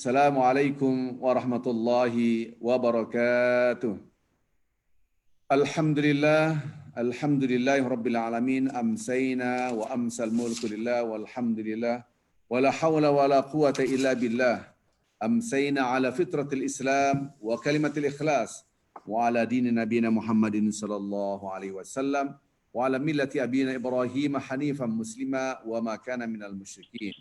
Assalamualaikum warahmatullahi wabarakatuh. Alhamdulillah, alhamdulillahi rabbil alamin, amsayna wa amsal mulku lillah walhamdulillah, wala hawla wala quwata illa billah. Amsayna ala fitratil Islam wa kalimatil ikhlas, wa ala dini nabiyina Muhammadin sallallahu alaihi wasallam, wa ala millati abina Ibrahim hanifan muslima wa ma kana minal musyrikin.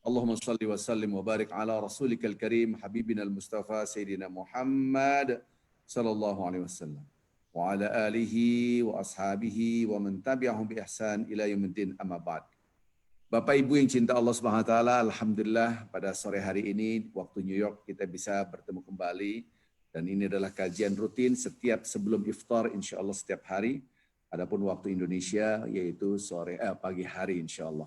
Allahumma salli wa sallim wa barik ala rasulikal karim habibina al-mustafa sayyidina Muhammad sallallahu alaihi wasallam wa ala alihi wa ashabihi wa man tabi'ahum bi ihsan ila yaumiddin, amma ba'd. Bapak Ibu yang cinta Allah Subhanahu wa taala, alhamdulillah pada sore hari ini waktu New York kita bisa bertemu kembali, dan ini adalah kajian rutin setiap sebelum iftar insyaallah setiap hari. Adapun waktu Indonesia yaitu pagi hari insyaallah.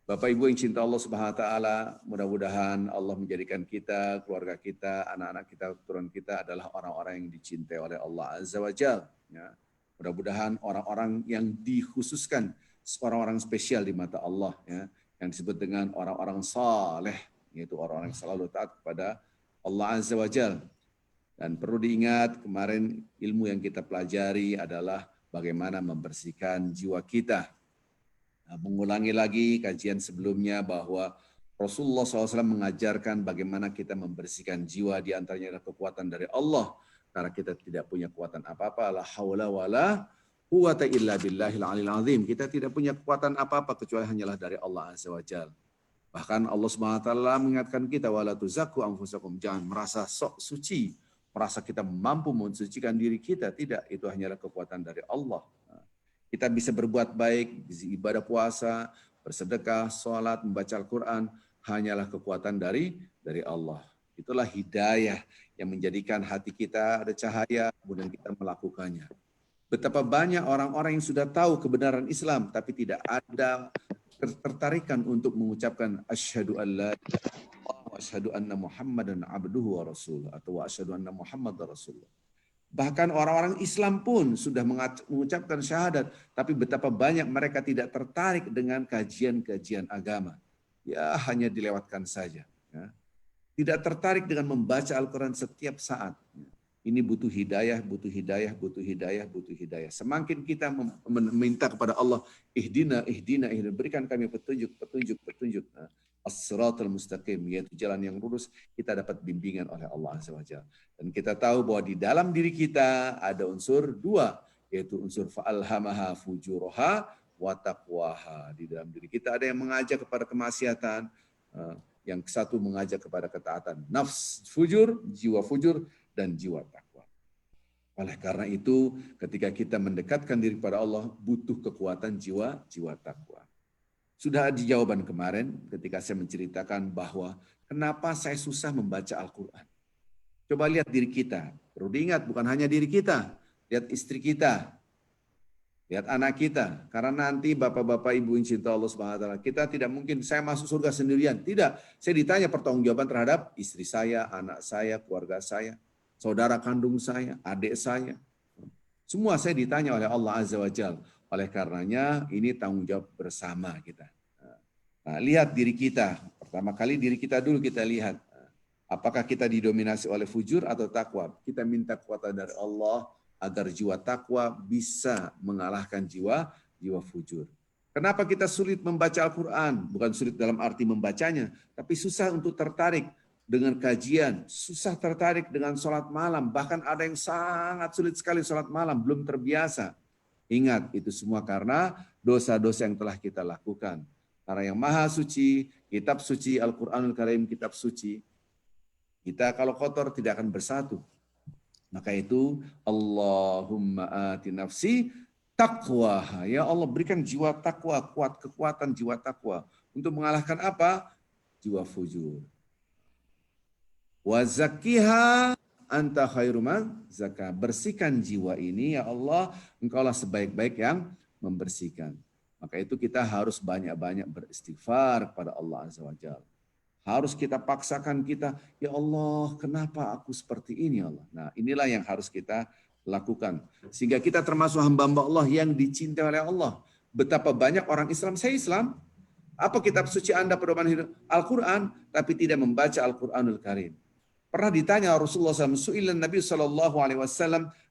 Bapak Ibu yang cinta Allah Subhanahu wa taala, mudah-mudahan Allah menjadikan kita, keluarga kita, anak-anak kita, keturunan kita adalah orang-orang yang dicintai oleh Allah Azza wa Jalla. Ya. Mudah-mudahan orang-orang yang dikhususkan, orang-orang spesial di mata Allah, ya, yang disebut dengan orang-orang saleh, yaitu orang-orang yang selalu taat kepada Allah Azza wa Jalla. Dan perlu diingat, kemarin ilmu yang kita pelajari adalah bagaimana membersihkan jiwa kita. Mengulangi lagi kajian sebelumnya bahwa Rasulullah SAW mengajarkan bagaimana kita membersihkan jiwa, di antaranya adalah kekuatan dari Allah. Karena kita tidak punya kekuatan apa-apa, la haula wala quwata illa billahil aliyil azim. Kita tidak punya kekuatan apa-apa kecuali hanyalah dari Allah Azza wa Jalla. Bahkan Allah Subhanahu wa taala mengingatkan kita, wala tuzakku anfusakum, jangan merasa sok suci, merasa kita mampu mensucikan diri kita. Tidak, itu hanyalah kekuatan dari Allah. Kita bisa berbuat baik, ibadah puasa, bersedekah, sholat, membaca Al-Quran, hanyalah kekuatan dari Allah. Itulah hidayah yang menjadikan hati kita ada cahaya, kemudian kita melakukannya. Betapa banyak orang-orang yang sudah tahu kebenaran Islam, tapi tidak ada ketertarikan untuk mengucapkan asyhadu an la ilaha illallah wa asyhadu anna Muhammadan abduhu wa rasuluh, atau wa asyhadu anna Muhammadar rasulullah. Bahkan orang-orang Islam pun sudah mengucapkan syahadat, tapi betapa banyak mereka tidak tertarik dengan kajian-kajian agama. Ya, hanya dilewatkan saja. Ya. Tidak tertarik dengan membaca Al-Quran setiap saat. Ini butuh hidayah, butuh hidayah, butuh hidayah, butuh hidayah. Semakin kita meminta kepada Allah, ihdina, berikan kami petunjuk. Nah, as-siratal mustaqim, yaitu jalan yang lurus, kita dapat bimbingan oleh Allah Azza wa Jalla. Dan kita tahu bahwa di dalam diri kita ada unsur dua, yaitu unsur fa'alhamaha fujuraha wa taqwaha. Di dalam diri kita ada yang mengajak kepada kemaksiatan, yang satu mengajak kepada ketaatan. Nafs fujur, jiwa fujur, dan jiwa takwa. Oleh karena itu, ketika kita mendekatkan diri kepada Allah, butuh kekuatan jiwa takwa. Sudah di jawaban kemarin ketika saya menceritakan bahwa kenapa saya susah membaca Al-Quran. Coba lihat diri kita. Perlu diingat, bukan hanya diri kita. Lihat istri kita. Lihat anak kita. Karena nanti bapak-bapak ibu yang cinta Allah Subhanahu wa taala, kita tidak mungkin saya masuk surga sendirian. Tidak. Saya ditanya pertanggungjawaban terhadap istri saya, anak saya, keluarga saya, saudara kandung saya, adik saya. Semua saya ditanya oleh Allah Azza wa Jalla. Oleh karenanya ini tanggung jawab bersama kita. Nah, lihat diri kita. Pertama kali diri kita dulu kita lihat. Apakah kita didominasi oleh fujur atau takwa? Kita minta kekuatan dari Allah agar jiwa takwa bisa mengalahkan jiwa fujur. Kenapa kita sulit membaca Al-Quran? Bukan sulit dalam arti membacanya, tapi susah untuk tertarik dengan kajian, susah tertarik dengan sholat malam. Bahkan ada yang sangat sulit sekali sholat malam, belum terbiasa. Ingat, itu semua karena dosa-dosa yang telah kita lakukan. Karena yang maha suci, kitab suci, Al-Quranul Karim, kitab suci, kita kalau kotor tidak akan bersatu. Maka itu, Allahumma ati nafsi taqwaha. Ya Allah, berikan jiwa takwa, kekuatan jiwa takwa. Untuk mengalahkan apa? Jiwa fujur. Wa zakkiha anta khairu man zakka. Bersihkan jiwa ini ya Allah, Engkaulah sebaik-baik yang membersihkan. Maka itu kita harus banyak-banyak beristighfar kepada Allah Azza wa Jalla. Harus kita paksakan kita, ya Allah, kenapa aku seperti ini ya Allah. Nah, inilah yang harus kita lakukan. Sehingga kita termasuk hamba-hamba Allah yang dicintai oleh Allah. Betapa banyak orang Islam, saya Islam, Apa kitab suci Anda pedoman hidup? Al-Quran, tapi tidak membaca Al-Quranul Karim. Pernah ditanya Rasulullah SAW, Su'ilan Nabi SAW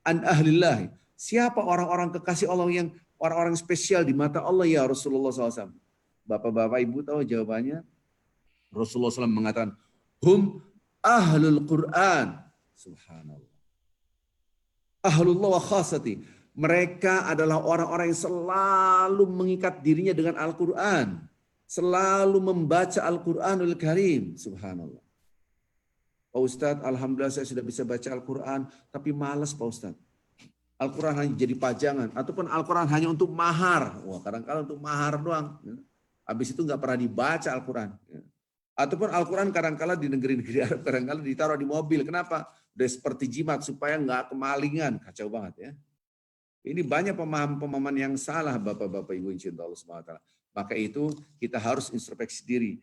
an ahlillah. Siapa orang-orang kekasih Allah yang orang-orang spesial di mata Allah ya Rasulullah SAW? Bapak-bapak ibu tahu jawabannya? Rasulullah SAW mengatakan, hum ahlul Quran. Subhanallah. Ahlullah wa khasati. Mereka adalah orang-orang yang selalu mengikat dirinya dengan Al-Quran. Selalu membaca Al-Quranul Karim. Subhanallah. Pak Ustadz, alhamdulillah saya sudah bisa baca Al-Quran, tapi malas Pak Ustadz. Al-Quran hanya jadi pajangan, ataupun Al-Quran hanya untuk mahar. Wah, kadang-kadang untuk mahar doang. Habis itu nggak pernah dibaca Al-Quran. Ataupun Al-Quran kadang-kala di negeri-negeri Arab, kadang-kala ditaruh di mobil. Kenapa? Udah seperti jimat, supaya nggak kemalingan. Kacau banget ya. Ini banyak pemahaman-pemahaman yang salah Bapak-Bapak Ibu yang cinta Allah SWT. Maka itu kita harus introspeksi diri.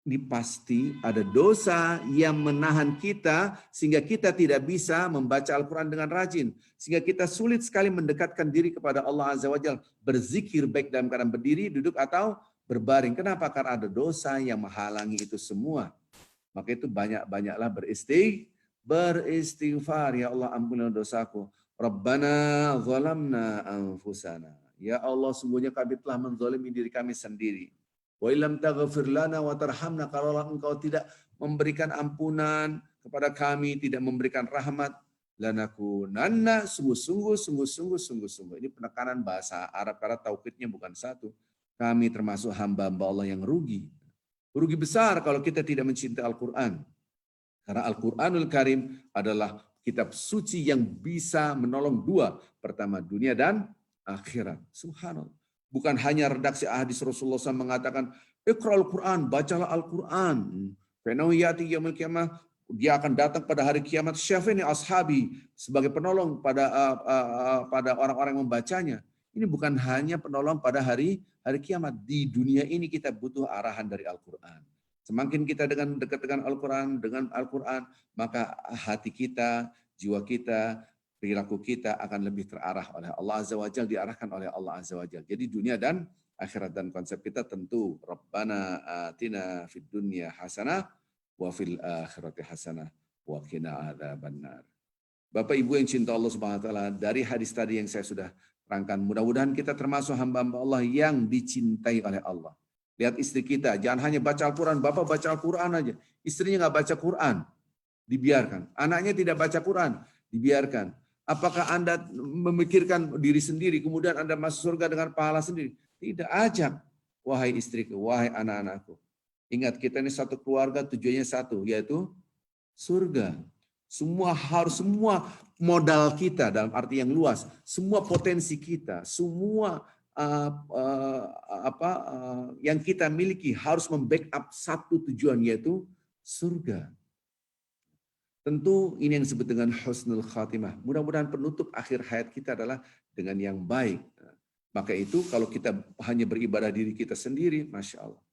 Ini pasti ada dosa yang menahan kita sehingga kita tidak bisa membaca Al-Quran dengan rajin. Sehingga kita sulit sekali mendekatkan diri kepada Allah Azza wa Jalla. Berzikir baik dalam keadaan berdiri, duduk atau berbaring. Kenapa? Karena ada dosa yang menghalangi itu semua. Maka itu banyak-banyaklah beristighfar. Ya Allah ampunilah dosaku. Rabbana zalamna anfusana. Ya Allah sungguhnya kami telah menzalimi diri kami sendiri. Wa illam taghfir lana wa tarhamna, kalau engkau tidak memberikan ampunan kepada kami, tidak memberikan rahmat, lanakunanna, sungguh-sungguh. Ini penekanan bahasa Arab karena tauhidnya bukan satu. Kami termasuk hamba-hamba Allah yang rugi. Rugi besar kalau kita tidak mencintai Al-Quran. Karena Al-Quranul Karim adalah kitab suci yang bisa menolong dua. Pertama dunia dan akhirat. Subhanallah. Bukan hanya redaksi hadis Rasulullah SAW mengatakan, Iqra'ul Quran, bacalah Al-Quran. Fa'innahu ya'ti yaumil qiyamah, dia akan datang pada hari kiamat, syafi'ni ashabi, sebagai penolong pada orang-orang yang membacanya. Ini bukan hanya penolong pada hari kiamat. Di dunia ini kita butuh arahan dari Al-Quran. Semakin kita dekat dengan Al-Quran, maka hati kita, jiwa kita, perilaku kita akan lebih terarah oleh Allah Azza wa Jalla, diarahkan oleh Allah Azza wa Jalla. Jadi dunia dan akhirat, dan konsep kita tentu Rabbana atina fid dunya hasanah wa fil akhirati hasanah wa qina adzabannar. Bapak Ibu yang cinta Allah Subhanahu wa taala, dari hadis tadi yang saya sudah terangkan, mudah-mudahan kita termasuk hamba-hamba Allah yang dicintai oleh Allah. Lihat istri kita, jangan hanya baca Al-Quran, Bapak baca Al-Quran aja. Istrinya nggak baca Quran, dibiarkan. Anaknya tidak baca Quran, dibiarkan. Apakah Anda memikirkan diri sendiri, kemudian Anda masuk surga dengan pahala sendiri? Tidak, ajak. Wahai istriku, wahai anak-anakku. Ingat, kita ini satu keluarga, tujuannya satu, yaitu surga. Semua modal kita dalam arti yang luas, semua potensi kita, semua yang kita miliki harus membackup satu tujuan, yaitu surga. Tentu ini yang disebut dengan husnul khatimah. Mudah-mudahan penutup akhir hayat kita adalah dengan yang baik. Maka itu kalau kita hanya beribadah diri kita sendiri, Masya Allah.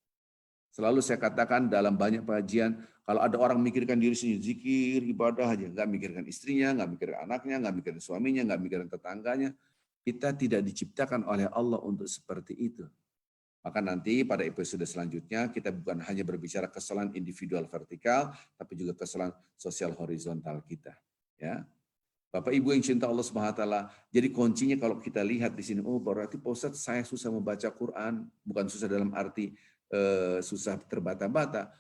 Selalu saya katakan dalam banyak pengajian, kalau ada orang memikirkan diri sendiri, zikir, ibadah aja, nggak mikirkan istrinya, nggak mikirkan anaknya, nggak mikirkan suaminya, nggak mikirkan tetangganya, kita tidak diciptakan oleh Allah untuk seperti itu. Maka nanti pada episode selanjutnya kita bukan hanya berbicara kesalahan individual vertikal, tapi juga kesalahan sosial horizontal kita. Ya, Bapak Ibu yang cinta Allah Subhanahu wa taala, jadi kuncinya kalau kita lihat di sini, oh berarti Pak Ustadz saya susah membaca Quran, bukan susah dalam arti susah terbata-bata,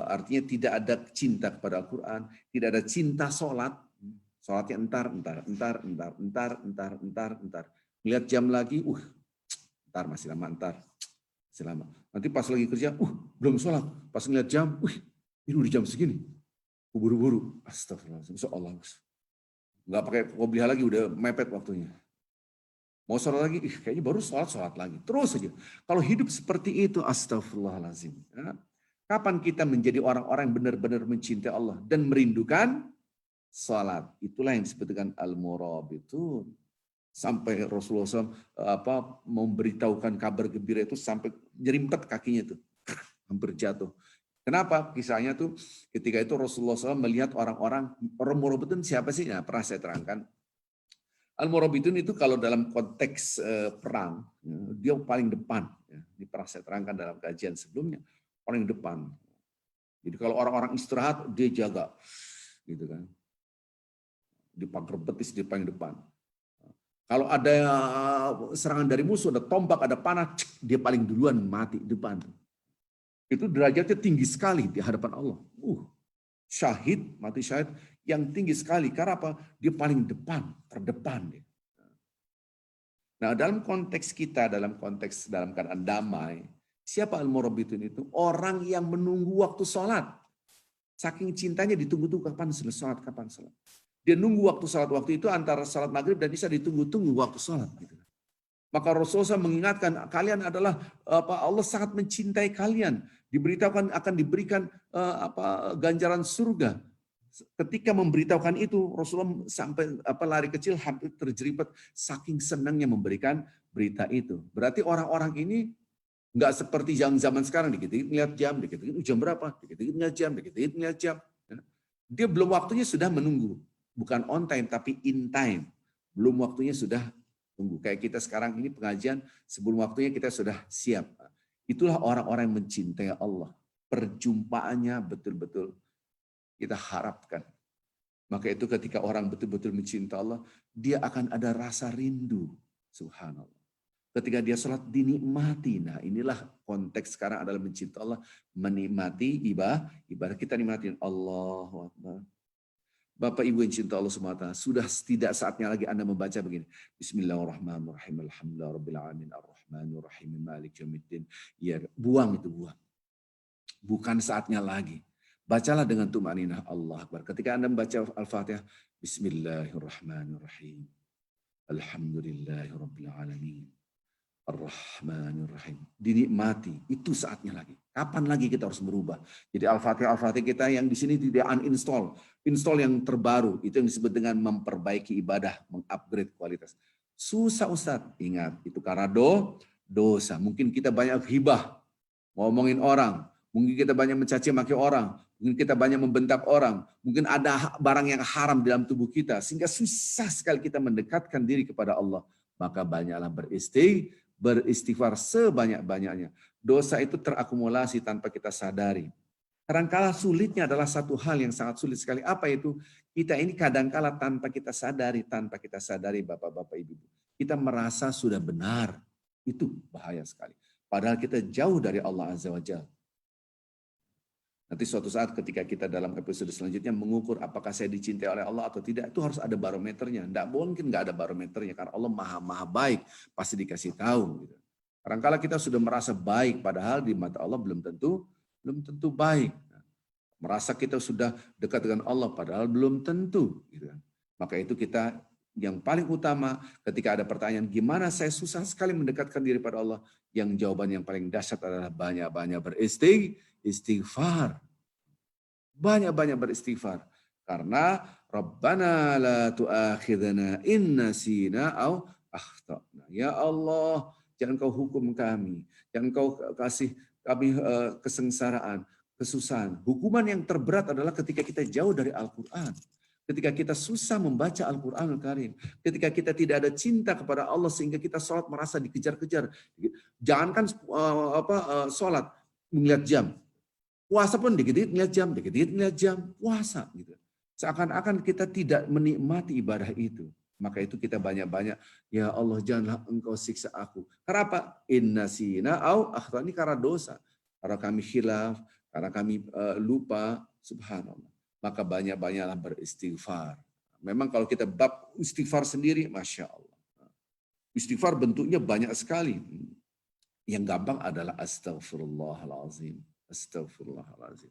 artinya tidak ada cinta kepada Al-Quran, tidak ada cinta sholat, sholatnya entar. Lihat jam lagi, masih lama. Nanti pas lagi kerja, belum sholat. Pas ngeliat jam, ini udah jam segini. Buru-buru. Astagfirullahaladzim. Insya-Allah. Nggak pakai qobliyah lagi, udah mepet waktunya. Mau sholat lagi, kayaknya baru sholat lagi. Terus saja. Kalau hidup seperti itu, astagfirullahaladzim. Ya. Kapan kita menjadi orang-orang yang benar-benar mencintai Allah dan merindukan sholat? Itulah yang disebut dengan al-murabitun. Sampai Rasulullah SAW memberitahukan kabar gembira itu sampai nyerimpet kakinya tuh, hampir jatuh. Kenapa? Kisahnya tuh ketika itu Rasulullah SAW melihat orang-orang murabitun siapa sih? Nah, pernah saya terangkan. Al-Murabitun itu kalau dalam konteks perang, dia paling depan. Ini pernah saya terangkan dalam kajian sebelumnya, paling depan. Jadi kalau orang-orang istirahat, dia jaga, gitu kan. Di pagar betis di paling depan. Kalau ada serangan dari musuh, ada tombak, ada panah, dia paling duluan mati di depan. Itu derajatnya tinggi sekali di hadapan Allah. Syahid, mati syahid yang tinggi sekali. Karena apa? Dia paling depan, terdepan. Nah, dalam konteks kita, dalam keadaan damai, siapa al-murabitun itu? Orang yang menunggu waktu sholat. Saking cintanya ditunggu-tunggu kapan sholat, kapan sholat. Dia nunggu waktu sholat, waktu itu antara sholat maghrib dan isya ditunggu-tunggu waktu sholat. Maka Rasulullah mengingatkan, kalian adalah Allah sangat mencintai kalian. Diberitahukan akan diberikan ganjaran surga. Ketika memberitahukan itu, Rasulullah sampai lari kecil hampir terjeripat saking senangnya memberikan berita itu. Berarti orang-orang ini nggak seperti yang zaman sekarang, dikit-dikit ngeliat jam, dikit-dikit jam berapa, dikit-dikit ngeliat jam, dikit-dikit ngeliat jam. Dia belum waktunya sudah menunggu. Bukan on time, tapi in time. Belum waktunya sudah tunggu. Kayak kita sekarang ini pengajian, sebelum waktunya kita sudah siap. Itulah orang-orang yang mencintai Allah. Perjumpaannya betul-betul kita harapkan. Maka itu ketika orang betul-betul mencintai Allah, dia akan ada rasa rindu. Subhanallah. Ketika dia sholat dinikmati. Nah, inilah konteks sekarang adalah mencintai Allah. Menikmati ibadah kita nikmatin Allahu Akbar. Bapak Ibu yang cinta Allah SWT, sudah tidak saatnya lagi Anda membaca begini. Bismillahirrahmanirrahim. Alhamdulillahirrahmanirrahim. Ar-Rahmanirrahim. Malik yaumiddin. Ya, buang itu, buang. Bukan saatnya lagi. Bacalah dengan tumaninah Allah Akbar. Ketika Anda membaca Al-Fatihah, Bismillahirrahmanirrahim. Alhamdulillahirrahmanirrahim. Ar-Rahmanirrahim. Dinikmati, itu saatnya lagi. Kapan lagi kita harus berubah? Jadi Al-Fatihah kita yang di sini tidak uninstall. Install yang terbaru, itu yang disebut dengan memperbaiki ibadah, mengupgrade kualitas. Susah Ustaz, ingat, itu karena dosa. Mungkin kita banyak hibah, ngomongin orang. Mungkin kita banyak mencaci maki orang. Mungkin kita banyak membentak orang. Mungkin ada barang yang haram dalam tubuh kita. Sehingga susah sekali kita mendekatkan diri kepada Allah. Maka banyaklah beristighfar sebanyak-banyaknya. Dosa itu terakumulasi tanpa kita sadari. Kadangkala sulitnya adalah satu hal yang sangat sulit sekali. Apa itu? Kita ini kadangkala tanpa kita sadari Bapak-Bapak Ibu. Kita merasa sudah benar. Itu bahaya sekali. Padahal kita jauh dari Allah Azza wa Jalla. Nanti suatu saat ketika kita dalam episode selanjutnya mengukur apakah saya dicintai oleh Allah atau tidak, itu harus ada barometernya. Tidak mungkin nggak ada barometernya karena Allah maha baik, pasti dikasih tahu. Gitu. Kadang-kala kita sudah merasa baik, padahal di mata Allah belum tentu baik. Merasa kita sudah dekat dengan Allah, padahal belum tentu. Gitu. Maka itu kita yang paling utama ketika ada pertanyaan, gimana saya susah sekali mendekatkan diri pada Allah, yang jawaban yang paling dahsyat adalah banyak-banyak beristighfar. Banyak-banyak beristighfar. Karena Rabbana la tu'akhidhana in nasina aw akhtana. Ya Allah, jangan kau hukum kami. Jangan kau kasih kami kesengsaraan, kesusahan. Hukuman yang terberat adalah ketika kita jauh dari Al-Quran. Ketika kita susah membaca Al-Quranul Karim. Ketika kita tidak ada cinta kepada Allah sehingga kita sholat merasa dikejar-kejar. Jangankan sholat melihat jam. Puasa pun dikit-dikit ngeliat jam, puasa gitu. Seakan-akan kita tidak menikmati ibadah itu. Maka itu kita banyak-banyak, ya Allah janganlah engkau siksa aku. Karena apa? Inna sina au akhtana, ini karena dosa. Karena kami khilaf, karena kami lupa, subhanallah. Maka banyak-banyaklah beristighfar. Memang kalau kita bab istighfar sendiri, Masya Allah. Istighfar bentuknya banyak sekali. Yang gampang adalah astaghfirullahalazim. Astaghfirullahalazim.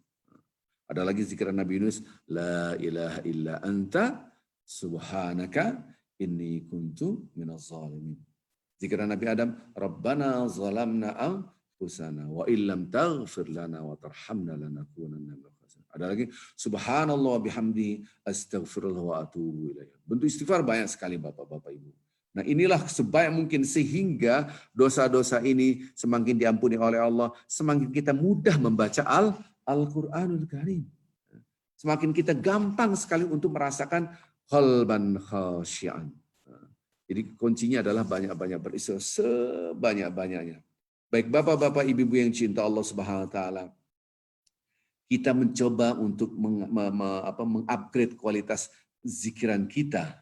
Ada lagi zikir Nabi Yunus, la ilaha illa anta subhanaka inni kuntu minaz zalimin. Zikir Nabi Adam, Rabbana zalamna anfusana wa illam taghfir lana wa tarhamna lanakunanna minal khasirin. Ada lagi, subhanallah bihamdi astaghfirullah wa atubu ilaih. Bentuk istighfar banyak sekali Bapak-bapak Ibu. Nah inilah sebaik mungkin sehingga dosa-dosa ini semakin diampuni oleh Allah, semakin kita mudah membaca Al-Quranul Karim. Semakin kita gampang sekali untuk merasakan qalban khasyian. Jadi kuncinya adalah banyak-banyak beristighfar sebanyak-banyaknya. Baik bapak-bapak, ibu-ibu yang cinta Allah Subhanahu wa taala, kita mencoba untuk mengupgrade kualitas zikiran kita,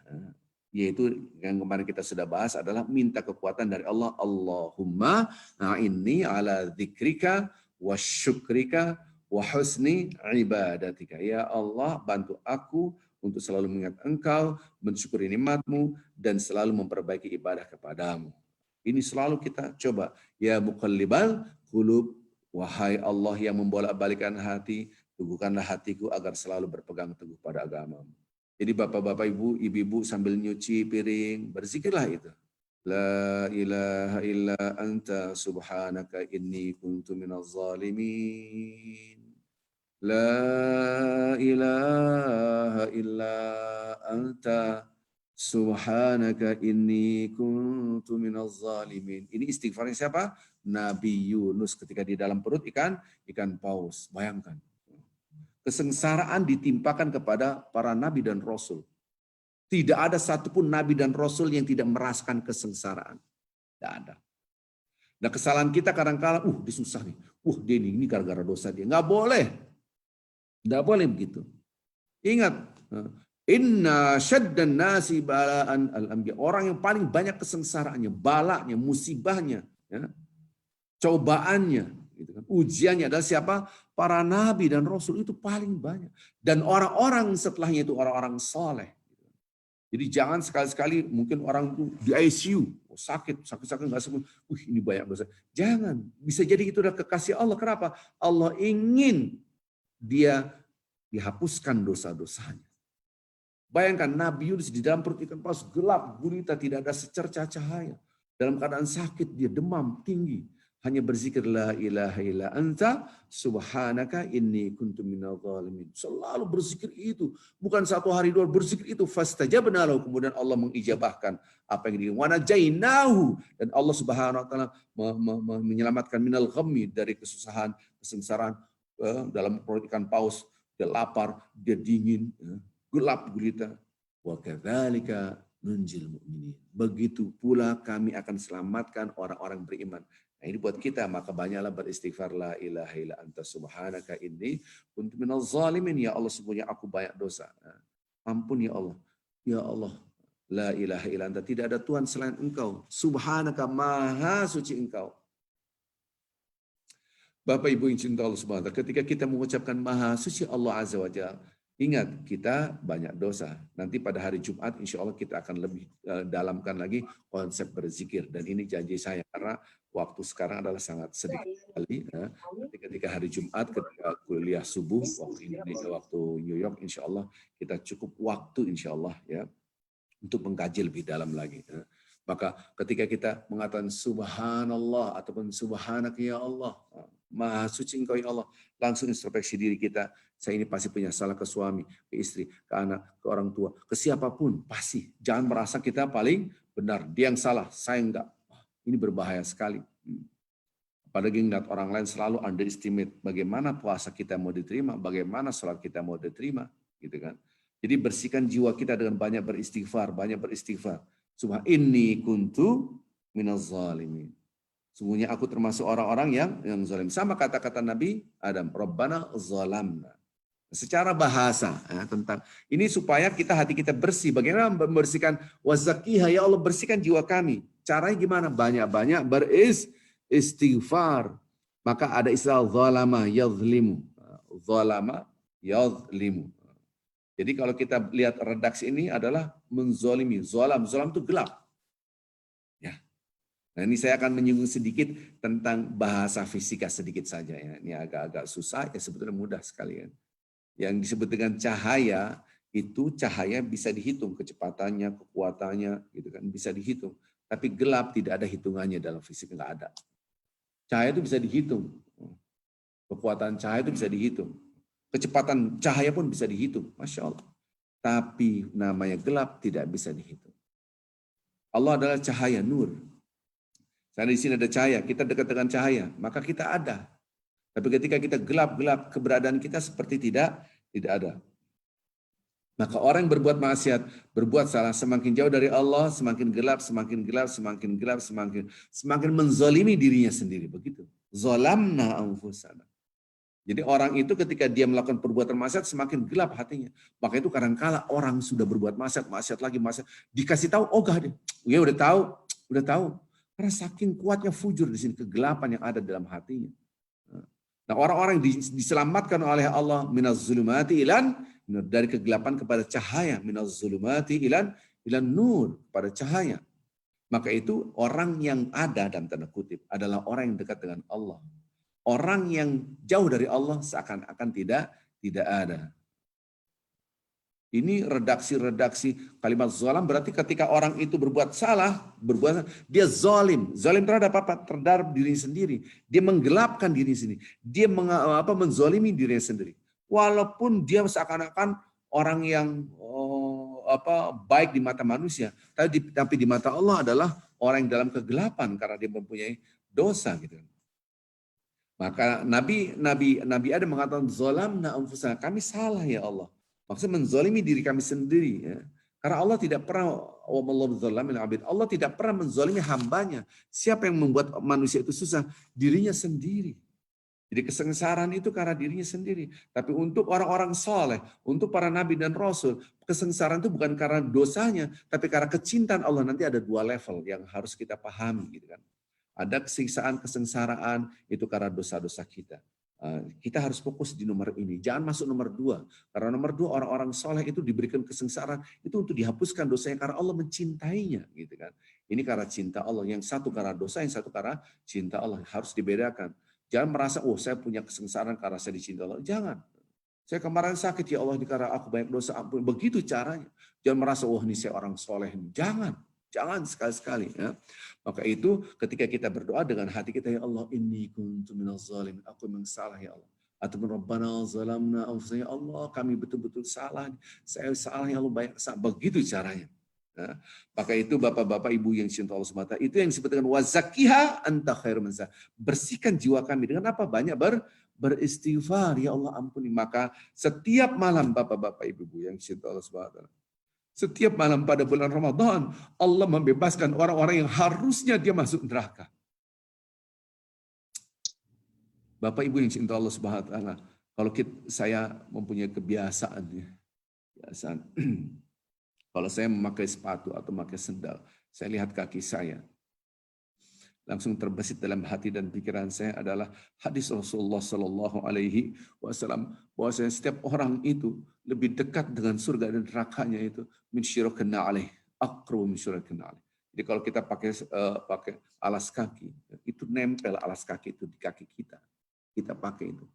yaitu yang kemarin kita sudah bahas adalah minta kekuatan dari Allah. Allahumma a'inni ala dzikrika wa syukrika wa husni ibadatika. Ya Allah, bantu aku untuk selalu mengingat Engkau, mensyukuri nikmat-Mu, dan selalu memperbaiki ibadah kepadamu. Ini selalu kita coba. Ya muqallibal qulub, wahai Allah yang membolak-balikan hati, teguhkanlah hatiku agar selalu berpegang teguh pada agama-Mu. Jadi bapak-bapak, ibu-ibu sambil nyuci piring, berzikirlah itu. La ilaha illa anta subhanaka inni kuntu minaz zalimin. La ilaha illa anta subhanaka inni kuntu minaz zalimin. Ini istighfarnya siapa? Nabi Yunus ketika di dalam perut ikan paus. Bayangkan. Kesengsaraan ditimpakan kepada para nabi dan rasul. Tidak ada satupun nabi dan rasul yang tidak merasakan kesengsaraan. Tidak ada. Nah, kesalahan kita kadang-kala, dia susah nih. Dia ini gara-gara dosa dia. Nggak boleh. Nggak boleh begitu. Ingat, inna syaddan nasi balaan al-anbiya. Orang yang paling banyak kesengsaraannya, balanya, musibahnya, ya, cobaannya, gitu kan, ujiannya adalah siapa? Para nabi dan rasul, itu paling banyak. Dan orang-orang setelahnya itu orang-orang soleh. Jadi jangan sekali-sekali mungkin orang itu di ICU, sakit nggak sembuh. Ini banyak dosa. Jangan. Bisa jadi itu adalah kekasih Allah. Kenapa? Allah ingin dia dihapuskan dosa-dosanya. Bayangkan Nabi Yunus di dalam perut ikan paus, gelap gulita, tidak ada secercah cahaya. Dalam keadaan sakit, dia demam tinggi. Hanya berzikir la ilaha illa anta subhanaka inni kuntu minadh dhalimin. Selalu berzikir itu, bukan satu hari dua berzikir itu. Fastajabna lahu, kemudian Allah mengijabahkan apa yang dia wa najainahu, dan Allah Subhanahu wa taala menyelamatkan minal ghammi, dari kesusahan, kesengsaraan dalam perut ikan paus. Dia lapar, dia dingin, gelap gulita. Wa kadzalika nunjil mu'minin. Begitu pula kami akan selamatkan orang-orang beriman. Nah, ini buat kita, maka banyaklah beristighfar. La ilaha illa anta subhanaka inni kuntu minaz zalimin. Ya Allah, sesungguhnya aku banyak dosa. Ampun ya Allah. Ya Allah, la ilaha illa anta, tidak ada Tuhan selain Engkau. Subhanaka, maha suci Engkau. Bapak Ibu yang cinta Allah Subhanahu wa taala, ketika kita mengucapkan maha suci Allah Azza wa Jalla, ingat, kita banyak dosa. Nanti pada hari Jumat, insya Allah kita akan lebih dalamkan lagi konsep berzikir. Dan ini janji saya, karena waktu sekarang adalah sangat sedikit sekali. Ketika hari Jumat, ketika kuliah subuh, waktu Indonesia, waktu New York, insya Allah kita cukup waktu, insya Allah, ya, untuk mengkaji lebih dalam lagi. Maka ketika kita mengatakan Subhanallah ataupun Subhanak ya Allah, Maha suci Engkau ya Allah, langsung introspeksi diri kita. Saya ini pasti punya salah ke suami, ke istri, ke anak, ke orang tua, ke siapapun. Pasti. Jangan merasa kita paling benar. Dia yang salah, saya enggak. Ini berbahaya sekali. Apalagi ngeliat orang lain selalu underestimate. Bagaimana puasa kita mau diterima, bagaimana sholat kita mau diterima. Gitu kan. Jadi bersihkan jiwa kita dengan banyak beristighfar. Banyak beristighfar. Subhan inni kuntu minaz zalimin. Sungguhnya aku termasuk orang-orang yang zalim. Sama kata-kata Nabi Adam, Rabbana zalamna. Secara bahasa tentang ini supaya hati kita bersih. Bagaimana membersihkan? Wazakiha, ya Allah, bersihkan jiwa kami. Caranya gimana? Banyak-banyak beristighfar. Maka ada istilah zalama yadhlimu. Zalama yadhlimu. Jadi kalau kita lihat redaksi ini adalah menzolimi. Zolam itu gelap. Ya. Nah, ini saya akan menyinggung sedikit tentang bahasa fisika sedikit saja ya. Ini agak-agak susah, ya sebetulnya mudah sekali ya. Yang disebut dengan cahaya, itu cahaya bisa dihitung kecepatannya, kekuatannya, gitu kan, bisa dihitung. Tapi gelap tidak ada hitungannya dalam fisika, nggak ada. Cahaya itu bisa dihitung. Kekuatan cahaya itu bisa dihitung. Kecepatan cahaya pun bisa dihitung, Masya Allah. Tapi namanya gelap tidak bisa dihitung. Allah adalah cahaya, nur. Karena di sini ada cahaya, kita dekat dengan cahaya, maka kita ada. Tapi ketika kita gelap-gelap, keberadaan kita seperti tidak ada. Maka orang yang berbuat maksiat, berbuat salah, semakin jauh dari Allah, semakin gelap, semakin gelap, semakin gelap, semakin menzalimi dirinya sendiri. Begitu. Zalamna anfusana. Jadi orang itu ketika dia melakukan perbuatan maksiat semakin gelap hatinya. Maka itu kadang-kala orang sudah berbuat maksiat, maksiat lagi, maksiat. Dikasih tahu, oh gak dia. Ya udah tahu, udah tahu. Karena saking kuatnya fujur di sini, kegelapan yang ada dalam hatinya. Nah, orang-orang diselamatkan oleh Allah minaz zulumati ilan, dari kegelapan kepada cahaya, minaz zulumati ilan nur, pada cahaya. Maka itu orang yang ada dalam tanda kutip adalah orang yang dekat dengan Allah. Orang yang jauh dari Allah seakan-akan tidak ada. Ini redaksi kalimat zalam berarti ketika orang itu berbuat salah, dia zalim. Zalim terhadap apa? Terhadap diri sendiri. Dia menggelapkan diri sendiri. Dia menzalimi dirinya sendiri. Walaupun dia seakan-akan orang yang baik di mata manusia, tapi di mata Allah adalah orang yang dalam kegelapan karena dia mempunyai dosa gitu. Maka Nabi Adam mengatakan zalamna anfusana, kami salah ya Allah. Maksudnya menzalimi diri kami sendiri. Ya. Karena Allah tidak pernah, Allah tidak pernah menzalimi hambanya. Siapa yang membuat manusia itu susah? Dirinya sendiri. Jadi kesengsaraan itu karena dirinya sendiri. Tapi untuk orang-orang soleh, untuk para nabi dan rasul, kesengsaraan itu bukan karena dosanya, tapi karena kecintaan Allah. Nanti ada dua level yang harus kita pahami. Gitu kan. Ada kesengsaraan, kesengsaraan itu karena dosa-dosa kita. Kita harus fokus di nomor ini. Jangan masuk nomor 2. Karena nomor 2 orang-orang soleh itu diberikan kesengsaraan itu untuk dihapuskan dosanya karena Allah mencintainya, gitu kan. Ini karena cinta Allah. Yang satu karena dosa, yang satu karena cinta Allah. Harus dibedakan. Jangan merasa, oh saya punya kesengsaraan karena saya dicinta Allah. Jangan. Saya kemarin sakit ya Allah karena aku banyak dosa, ampun. Begitu caranya. Jangan merasa, oh ini saya orang soleh. Jangan sekali-sekali. Ya. Maka itu ketika kita berdoa dengan hati kita, ya Allah, inni kuntu minaz zalimin, aku memang salah ya Allah. Ataupun Rabbana zalamna anfusana, ya Allah, kami betul-betul salah. Saya salah ya Allah, banyak salah. Begitu caranya. Ya. Maka itu Bapak-bapak Ibu yang cinta Allah SWT, itu yang disebut dengan wazakiha anta khairun man. Bersihkan jiwa kami dengan apa? Banyak beristighfar, ya Allah ampuni. Maka setiap malam Bapak-bapak Ibu yang cinta Allah SWT, setiap malam pada bulan Ramadan, Allah membebaskan orang-orang yang harusnya dia masuk neraka. Bapak Ibu yang cinta Allah Subhanahu wa taala, kalau saya mempunyai kebiasaan, kalau saya memakai sepatu atau memakai sendal, saya lihat kaki saya, langsung terbesit dalam hati dan pikiran saya adalah hadis Rasulullah Sallallahu Alaihi Wasallam bahwa setiap orang itu lebih dekat dengan surga dan nerakanya itu min syirakin na'alih, aqrabu min syirakin na'alih. Jadi kalau kita pakai alas kaki, itu nempel alas kaki itu di kaki kita. Kita pakai itu.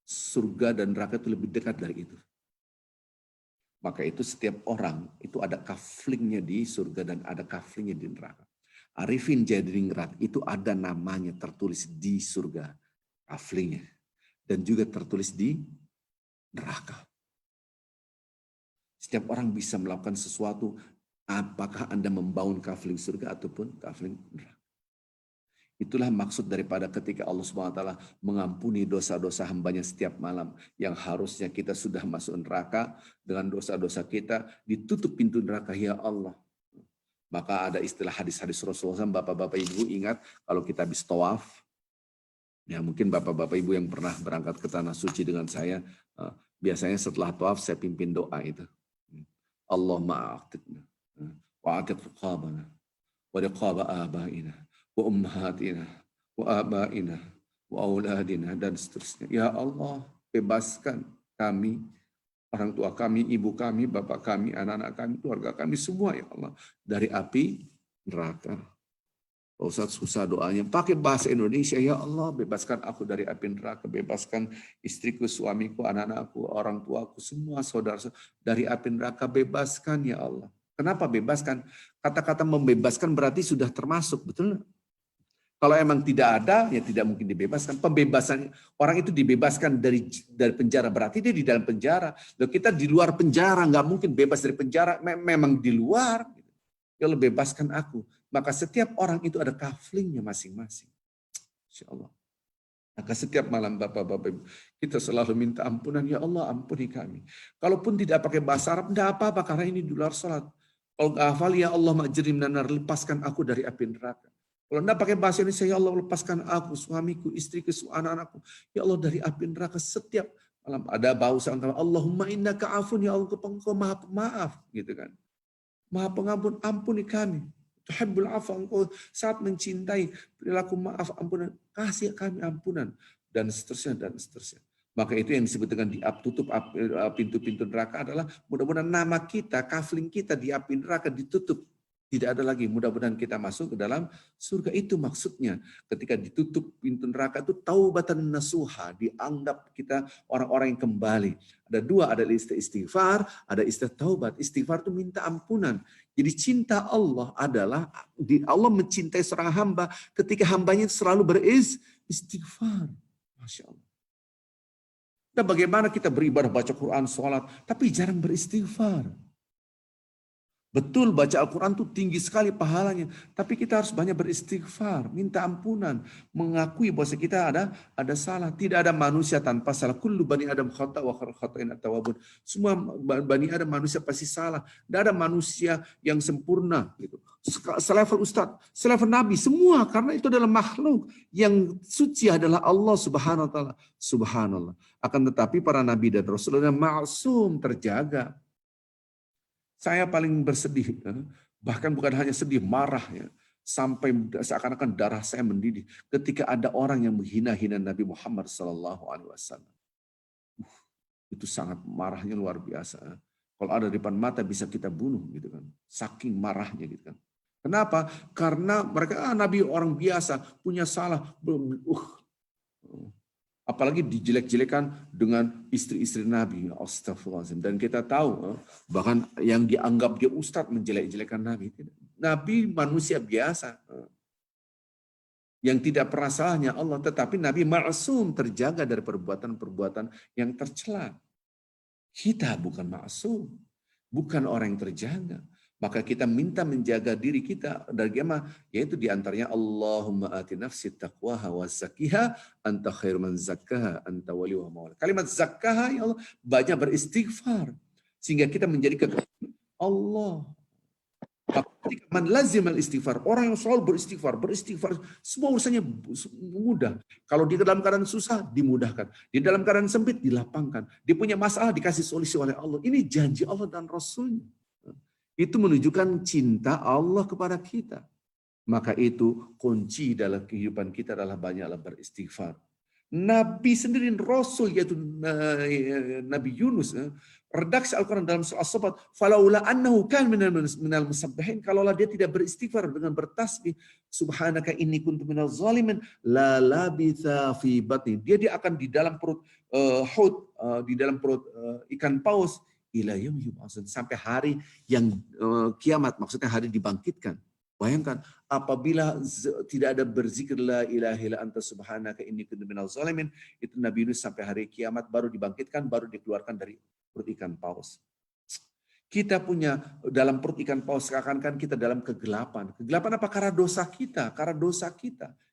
Surga dan neraka itu lebih dekat dari itu. Maka itu setiap orang itu ada kaflingnya di surga dan ada kaflingnya di neraka. Arifin Jadringrat itu ada namanya tertulis di surga, kaflingnya, dan juga tertulis di neraka. Setiap orang bisa melakukan sesuatu, apakah Anda membangun kafling surga ataupun kafling neraka. Itulah maksud daripada ketika Allah SWT mengampuni dosa-dosa hambanya setiap malam, yang harusnya kita sudah masuk neraka dengan dosa-dosa kita, ditutup pintu neraka, ya Allah. Maka ada istilah hadis-hadis Rasulullah SAW, Bapak-bapak Ibu ingat kalau kita habis tawaf, ya mungkin Bapak-bapak Ibu yang pernah berangkat ke Tanah Suci dengan saya, biasanya setelah tawaf saya pimpin doa itu. Allahumma a'tiqna, wa'atiq riqabana, wa riqaba abaina, wa ummahatina, wa abaina, wa auladina, dan seterusnya. Ya Allah, bebaskan kami, orang tua kami, ibu kami, bapak kami, anak-anak kami, keluarga kami, semua ya Allah, dari api neraka. Pak Ustadz susah doanya, pakai bahasa Indonesia, ya Allah bebaskan aku dari api neraka, bebaskan istriku, suamiku, anak-anakku, orang tuaku, semua saudara dari api neraka, bebaskan ya Allah. Kenapa bebaskan? Kata-kata membebaskan berarti sudah termasuk, betul? Kalau emang tidak ada, ya tidak mungkin dibebaskan. Pembebasan orang itu dibebaskan dari penjara, berarti dia di dalam penjara. Loh, kita di luar penjara, nggak mungkin bebas dari penjara. Memang di luar. Ya Allah bebaskan aku. Maka setiap orang itu ada kaflingnya masing-masing. Insya Allah. Maka setiap malam Bapak-Bapak Ibu, kita selalu minta ampunan, ya Allah ampuni kami. Kalaupun tidak pakai bahasa Arab, tidak apa-apa karena ini di luar salat. Kalau nggak hafal, ya Allah ma'jirim nanar, lepaskan aku dari api neraka. Kalau tidak pakai bahasa Indonesia, ya Allah lepaskan aku, suamiku, istriku, anak-anakku. Ya Allah dari api neraka setiap malam. Ada bahasa Allahumma innaka afun, ya Allah engkau maha pemaaf. Gitu kan. Maha pengampun, ampuni kami. Tuhibbul afwa, engkau saat mencintai perilaku maaf, ampunan, kasih kami ampunan, dan seterusnya dan seterusnya. Maka itu yang disebut dengan tutup pintu-pintu neraka adalah mudah-mudahan nama kita, kafling kita di api neraka ditutup. Tidak ada lagi, mudah-mudahan kita masuk ke dalam surga. Itu maksudnya ketika ditutup pintu neraka itu taubatan nasuha, dianggap kita orang-orang yang kembali. Ada dua, ada istighfar, ada taubat. Istighfar itu minta ampunan. Jadi cinta Allah adalah Allah mencintai seorang hamba ketika hambanya selalu beristighfar. Masya Allah. Dan bagaimana kita beribadah, baca Quran, sholat, tapi jarang beristighfar. Betul baca Al-Quran itu tinggi sekali pahalanya, tapi kita harus banyak beristighfar, minta ampunan, mengakui bahwa kita ada salah. Tidak ada manusia tanpa salah. Kullu bani Adam khata wa khata'in at-tawwabun. Semua bani Adam manusia pasti salah. Tidak ada manusia yang sempurna gitu. Selevel ustaz, selevel nabi, semua karena itu adalah makhluk. Yang suci adalah Allah Subhanahu wa taala. Subhanallah. Akan tetapi para nabi dan rasul adalah maksum, terjaga. Saya paling bersedih, bahkan bukan hanya sedih, marah ya, sampai seakan-akan darah saya mendidih ketika ada orang yang menghina-hina Nabi Muhammad SAW. Itu sangat marahnya luar biasa. Kalau ada di depan mata bisa kita bunuh gitu kan, saking marahnya gitu kan. Kenapa? Karena mereka Nabi orang biasa punya salah, apalagi dijelek-jelekan dengan istri-istri Nabi. Astagfirullahaladzim. Dan kita tahu, bahkan yang dianggap dia ustadz menjelek-jelekan Nabi. Nabi manusia biasa. Yang tidak pernah salahnya Allah. Tetapi Nabi ma'asum, terjaga dari perbuatan-perbuatan yang tercela. Kita bukan ma'asum. Bukan orang yang terjaga. Maka kita minta menjaga diri kita dari gimana? Yaitu diantaranya Allahumma ati nafsi taqwaha wa zakkiha anta khairu man zakkaha anta waliha mawla. Kalimat zakkaha ya Allah banyak beristighfar sehingga kita menjadi kekasih Allah. Man lazim al-istighfar, orang yang selalu beristighfar, semua urusannya mudah. Kalau di dalam keadaan susah dimudahkan, di dalam keadaan sempit dilapangkan. Dia punya masalah dikasih solusi oleh Allah. Ini janji Allah dan Rasulnya. Itu menunjukkan cinta Allah kepada kita. Maka itu kunci dalam kehidupan kita adalah banyaklah beristighfar. Nabi sendiri, Rasul, yaitu Nabi Yunus, redaksi Al-Quran dalam surah As-Sabat, falaula annahu kan minal musabbihin, kalaulah dia tidak beristighfar dengan bertasbih, subhanaka inni kuntu minal zalimin, la labitha fi batni. Dia akan di dalam perut di dalam perut ikan paus, sampai hari yang kiamat, maksudnya hari dibangkitkan. Bayangkan, apabila tidak ada berzikir la ilaha illa anta subhanaka inni kuntu minal zalimin, itu Nabi Yunus sampai hari kiamat baru dibangkitkan, baru dikeluarkan dari perut ikan paus. Kita punya dalam perut ikan paus, seakan-akan kita dalam kegelapan. Kegelapan apa? Karena dosa kita,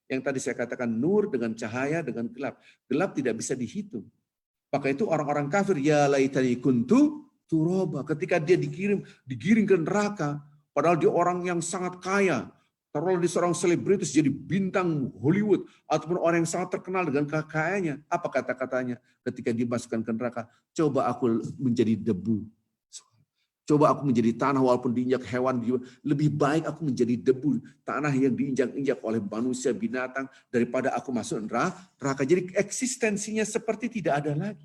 Yang tadi saya katakan nur dengan cahaya dengan gelap. Gelap tidak bisa dihitung. Maka itu orang-orang kafir, ya laitani kuntu turaba, ketika dia digiring ke neraka, padahal dia orang yang sangat kaya, taruhlah dia seorang selebritis jadi bintang Hollywood, ataupun orang yang sangat terkenal dengan kekayaannya. Apa kata-katanya ketika dimasukkan ke neraka? Coba aku menjadi debu. Coba aku menjadi tanah walaupun diinjak hewan. Lebih baik aku menjadi debu, tanah yang diinjak-injak oleh manusia, binatang, daripada aku masuk neraka. Jadi eksistensinya seperti tidak ada lagi.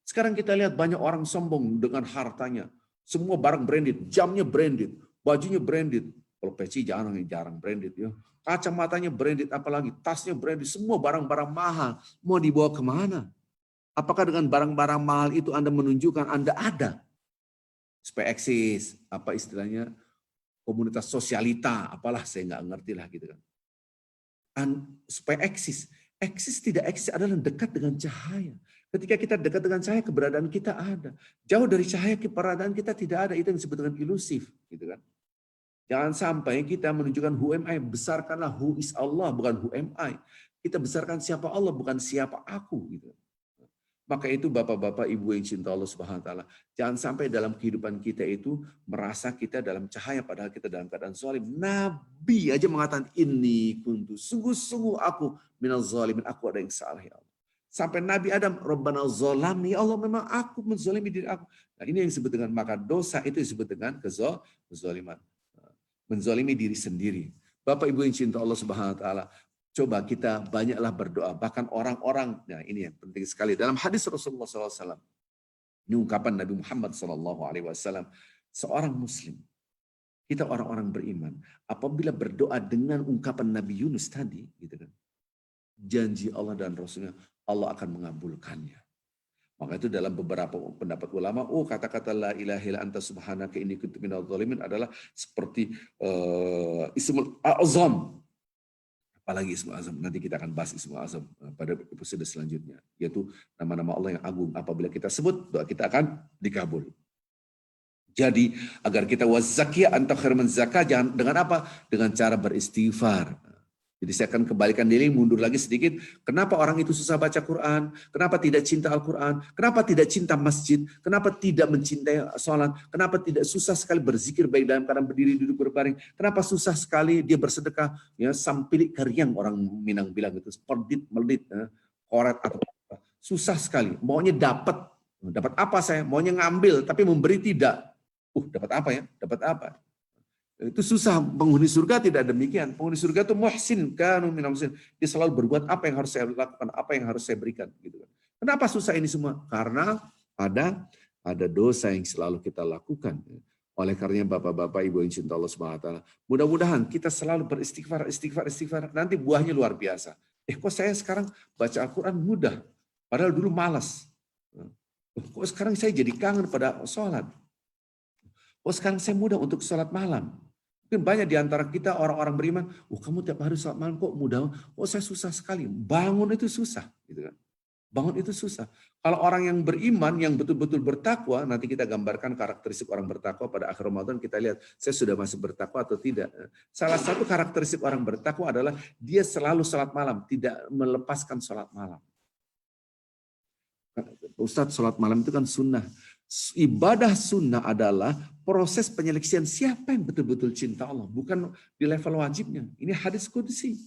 Sekarang kita lihat banyak orang sombong dengan hartanya. Semua barang branded, jamnya branded, bajunya branded. Kalau peci jarang branded ya. Kacamatanya branded, apalagi tasnya branded, semua barang-barang mahal. Mau dibawa kemana? Apakah dengan barang-barang mahal itu Anda menunjukkan Anda ada? Supaya eksis, apa istilahnya, komunitas sosialita, apalah saya nggak ngerti lah gitu kan. Supaya eksis tidak eksis adalah dekat dengan cahaya. Ketika kita dekat dengan cahaya, keberadaan kita ada. Jauh dari cahaya, keberadaan kita tidak ada. Itu yang disebut dengan ilusif, gitu kan. Jangan sampai kita menunjukkan who am I, besarkanlah who is Allah, bukan who am I. Kita besarkan siapa Allah, bukan siapa aku. Gitu. Maka itu bapak-bapak, ibu yang cinta Allah Subhanahu wa taala, jangan sampai dalam kehidupan kita itu merasa kita dalam cahaya padahal kita dalam keadaan zalim. Nabi aja mengatakan ini kuntu, sungguh-sungguh aku minal zalimin, aku ada yang salah ya Allah. Sampai Nabi Adam, Rabbana zalami, ya Allah memang aku menzalimi diri aku. Nah, ini yang disebut dengan maka dosa itu disebut dengan kezaliman. Menzalimi diri sendiri. Bapak Ibu yang cinta Allah Subhanahu wa taala, coba kita banyaklah berdoa. Bahkan orang-orang, nah ini yang penting sekali. Dalam hadis Rasulullah SAW, ini ungkapan Nabi Muhammad SAW, seorang muslim, kita orang-orang beriman, apabila berdoa dengan ungkapan Nabi Yunus tadi, gitu kan, janji Allah dan Rasulnya, Allah akan mengabulkannya. Maka itu dalam beberapa pendapat ulama, kata-kata la ilaha illa anta subhanaka inni kuntu minadz zalimin adalah seperti ismul azam. Apalagi Ismul Azam, nanti kita akan bahas Ismul Azam pada episode selanjutnya, yaitu nama-nama Allah yang agung. Apabila kita sebut, doa kita akan dikabul. Jadi agar kita wazakiyah anta khairun zakah, jangan dengan apa? Dengan cara beristighfar. Jadi saya akan kembalikan diri, mundur lagi sedikit. Kenapa orang itu susah baca Quran? Kenapa tidak cinta Al-Quran? Kenapa tidak cinta masjid? Kenapa tidak mencintai sholat? Kenapa tidak susah sekali berzikir baik dalam keadaan berdiri, duduk, berbaring? Kenapa susah sekali dia bersedekah? Ya, sampilik karyang orang Minang bilang itu, perdit, meldit, koret atau apa. Susah sekali. Maunya dapat apa saya? Maunya ngambil, tapi memberi tidak. Dapat apa ya? Dapat apa? Itu susah. Penghuni surga tidak demikian. Penghuni surga itu muhsin, kanu minal muhsin. Dia selalu berbuat apa yang harus saya lakukan, apa yang harus saya berikan. Gitu. Kenapa susah ini semua? Karena ada dosa yang selalu kita lakukan. Oleh karenanya bapak-bapak, ibu yang cinta Allah Subhanahu wa taala, mudah-mudahan kita selalu beristighfar. Nanti buahnya luar biasa. Kok saya sekarang baca Al-Quran mudah, padahal dulu malas. Kok sekarang saya jadi kangen pada sholat. Kok sekarang saya mudah untuk sholat malam. Mungkin banyak di antara kita orang-orang beriman, kamu tiap hari sholat malam kok mudah, saya susah sekali. Bangun itu susah, gitu kan? Bangun itu susah. Kalau orang yang beriman, yang betul-betul bertakwa, nanti kita gambarkan karakteristik orang bertakwa pada akhir Ramadan, kita lihat saya sudah masih bertakwa atau tidak. Salah satu karakteristik orang bertakwa adalah dia selalu sholat malam, tidak melepaskan sholat malam. Ustadz, sholat malam itu kan sunnah. Ibadah sunnah adalah proses penyeleksian siapa yang betul-betul cinta Allah, bukan di level wajibnya. Ini hadis qudsi.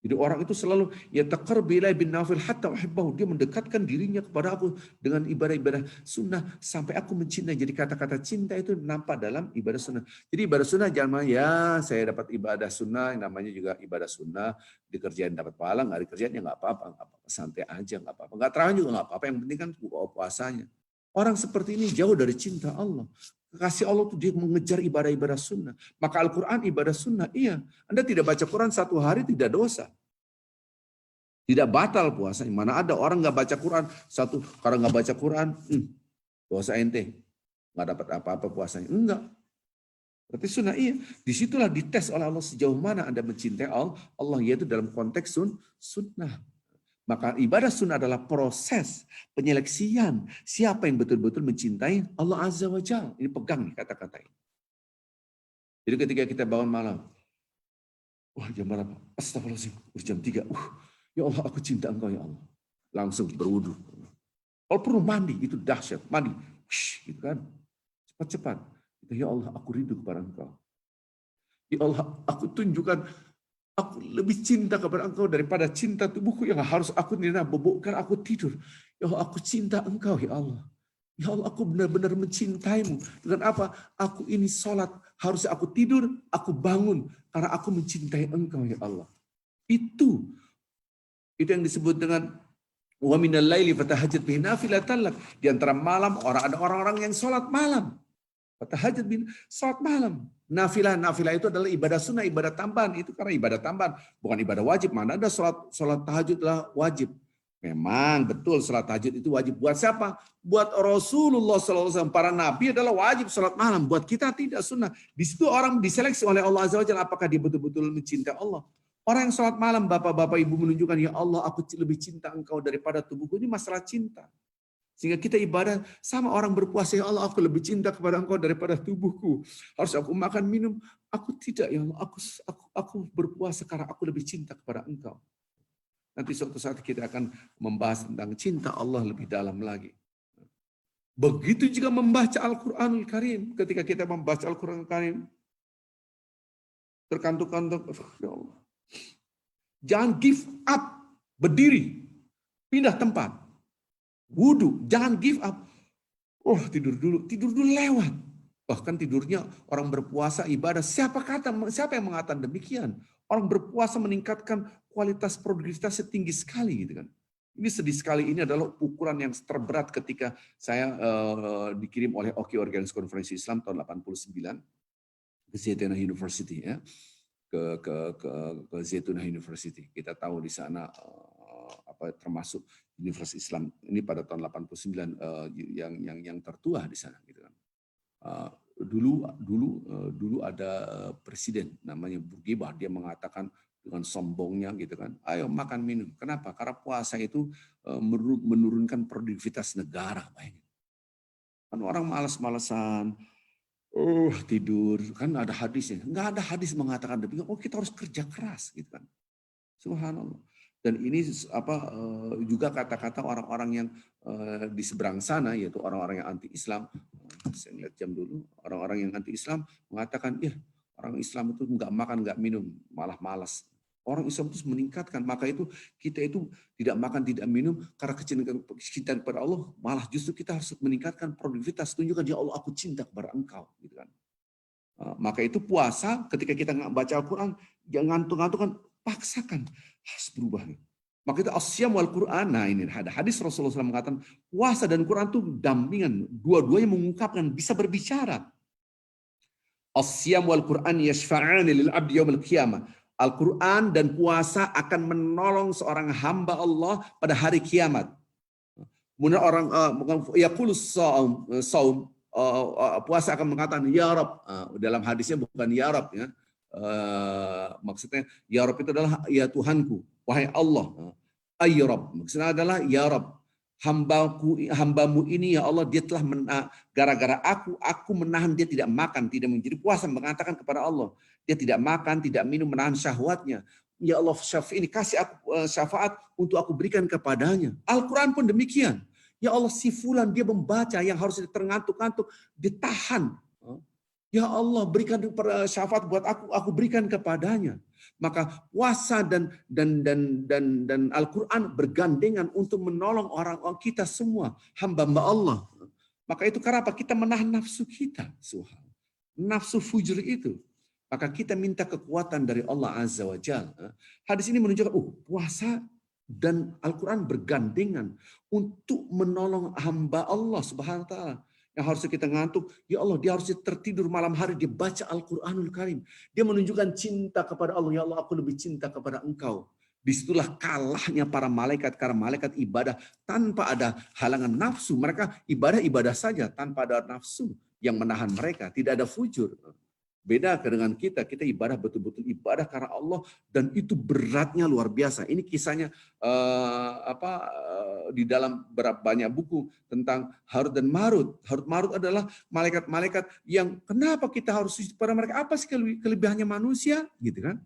Jadi orang itu selalu yataqarrabu ilaihi bin nawafil hatta uhibbahu, dia mendekatkan dirinya kepada aku dengan ibadah-ibadah sunnah sampai aku mencintai. Jadi kata-kata cinta itu nampak dalam ibadah sunnah. Jadi ibadah sunnah jangan saya dapat ibadah sunnah, namanya juga ibadah sunnah, dikerjain dapat pahala, nggak dikerjain ya nggak apa-apa, santai aja nggak apa-apa, nggak terawih juga nggak apa-apa, yang penting kan puasanya. Orang seperti ini jauh dari cinta Allah. Kasih Allah itu dia mengejar ibadah-ibadah sunnah. Maka Al-Quran ibadah sunnah, iya. Anda tidak baca Quran satu hari tidak dosa. Tidak batal puasanya. Mana ada orang nggak baca Quran, karena nggak baca Quran, dosa ente. Nggak dapat apa-apa puasanya. Enggak. Berarti sunnah iya. Disitulah dites oleh Allah sejauh mana Anda mencintai Allah, yaitu dalam konteks sunnah. Maka ibadah sunnah adalah proses penyeleksian siapa yang betul-betul mencintai Allah Azza wa Jalla. Ini pegang nih kata-kata ini. Jadi ketika kita bangun malam, jam berapa? Astagfirullahaladzim, jam 3. Ya Allah, aku cinta Engkau ya Allah. Langsung berwudu. Kalau perlu mandi, itu dahsyat. Mandi, gitu kan. Cepat-cepat. Ya Allah, aku rindu kepada Engkau. Ya Allah, aku tunjukkan aku lebih cinta kepada Engkau daripada cinta tubuhku yang harus aku nina bobokkan aku tidur. Ya Allah, aku cinta Engkau ya Allah. Ya Allah, aku benar-benar mencintaimu. Dengan apa? Aku ini sholat. Harusnya aku tidur, aku bangun. Karena aku mencintai Engkau ya Allah. Itu yang disebut dengan wa minal laili fatahajjat bihi nafilatan lak. Di antara malam ada orang-orang yang sholat malam. Fatahajjat bihi sholat malam. Nafilah itu adalah ibadah sunnah, ibadah tambahan. Itu karena ibadah tambahan, bukan ibadah wajib. Mana ada sholat tahajud adalah wajib. Memang betul sholat tahajud itu wajib. Buat siapa? Buat Rasulullah SAW. Para nabi adalah wajib sholat malam. Buat kita tidak sunnah. Di situ orang diseleksi oleh Allah Azza wa Jalla apakah dia betul-betul mencintai Allah. Orang yang sholat malam, bapak-bapak ibu menunjukkan, ya Allah aku lebih cinta Engkau daripada tubuhku. Ini masalah cinta. Sehingga kita ibadah sama orang berpuasa, ya Allah aku lebih cinta kepada Engkau daripada tubuhku. Harus aku makan minum, aku tidak ya Allah, aku berpuasa karena aku lebih cinta kepada Engkau. Nanti suatu saat kita akan membahas tentang cinta Allah lebih dalam lagi. Begitu juga membaca Al-Quranul Karim. Ketika kita membaca Al-Quranul Karim, terkantuk-kantuk, ya Allah. Jangan give up, berdiri, pindah tempat. Wudhu, jangan give up. Oh, tidur dulu lewat. Bahkan tidurnya orang berpuasa ibadah. Siapa yang mengatakan demikian? Orang berpuasa meningkatkan kualitas produktivitas tinggi sekali, gitu kan. Ini sedih sekali. Ini adalah ukuran yang terberat ketika saya dikirim oleh Oki Organisasi Konferensi Islam tahun 89 ke Zaytuna University, ya, ke Zaytuna University. Kita tahu di sana termasuk Universitas Islam ini pada tahun 89 yang tertua di sana, gitu kan. Dulu ada presiden namanya Bourguiba, dia mengatakan dengan sombongnya, gitu kan, ayo makan minum. Kenapa? Karena puasa itu menurunkan produktivitas negara. Kan orang malas-malasan, tidur, kan ada hadisnya. Enggak ada hadis mengatakan demikian. Oh, kita harus kerja keras, gitu kan. Subhanallah. Dan ini juga kata-kata orang-orang yang di seberang sana, yaitu orang-orang yang anti-Islam. Saya lihat jam dulu, orang-orang yang anti-Islam mengatakan, ya orang Islam itu nggak makan, nggak minum, malah malas. Orang Islam itu meningkatkan, maka itu kita itu tidak makan, tidak minum karena kecintaan kepada Allah, malah justru kita harus meningkatkan produktivitas. Tunjukkan, ya Allah aku cinta kepada Engkau, gitu kan. Maka itu puasa, ketika kita baca Al-Quran, jangan ngantuk-ngantuk kan, paksakan, harus berubah. Maka itu asyam wal Quran. Nah ini ada hadis Rasulullah SAW mengatakan, puasa dan Quran itu dampingan, dua-duanya mengungkapkan, bisa berbicara. Asyam wal Quran yashfa'ani lil abdi yaumil qiyamah. Al-Quran dan puasa akan menolong seorang hamba Allah pada hari kiamat. Kemudian orang yaqulus saum, puasa akan mengatakan ya Rab. Dalam hadisnya bukan ya Rab, ya. Maksudnya ya Rab itu adalah ya Tuhanku, wahai Allah. Ay Rab, maksudnya adalah ya Rab, hambamu ini ya Allah, dia telah gara-gara aku menahan dia tidak makan, tidak menjadi puasa, mengatakan kepada Allah, dia tidak makan, tidak minum, menahan syahwatnya. Ya Allah, ini kasih aku syafaat untuk aku berikan kepadanya. Al-Quran pun demikian. Ya Allah, si fulan dia membaca yang harus terngantuk-ngantuk, ditahan. Ya Allah, berikan syafaat buat aku berikan kepadanya. Maka puasa dan Al-Quran bergandengan untuk menolong orang-orang kita semua, hamba-hamba Allah. Maka itu kenapa kita menahan nafsu kita, nafsu fujur itu. Maka kita minta kekuatan dari Allah Azza wa Jalla. Hadis ini menunjukkan, puasa dan Al-Quran bergandengan untuk menolong hamba Allah Subhanahu wa Ta'ala. Yang harusnya kita ngantuk, ya Allah, dia harusnya tertidur malam hari, dia baca Al-Quranul Karim. Dia menunjukkan cinta kepada Allah. Ya Allah, aku lebih cinta kepada Engkau. Disitulah kalahnya para malaikat, karena malaikat ibadah tanpa ada halangan nafsu. Mereka ibadah saja tanpa ada nafsu yang menahan mereka. Tidak ada fujur. Beda dengan kita ibadah betul-betul ibadah karena Allah, dan itu beratnya luar biasa. Ini kisahnya di dalam banyak buku tentang Harut dan Marut. Harut Marut adalah malaikat-malaikat yang kenapa kita harus sujud pada mereka? Apa sih kelebihannya manusia, gitu kan?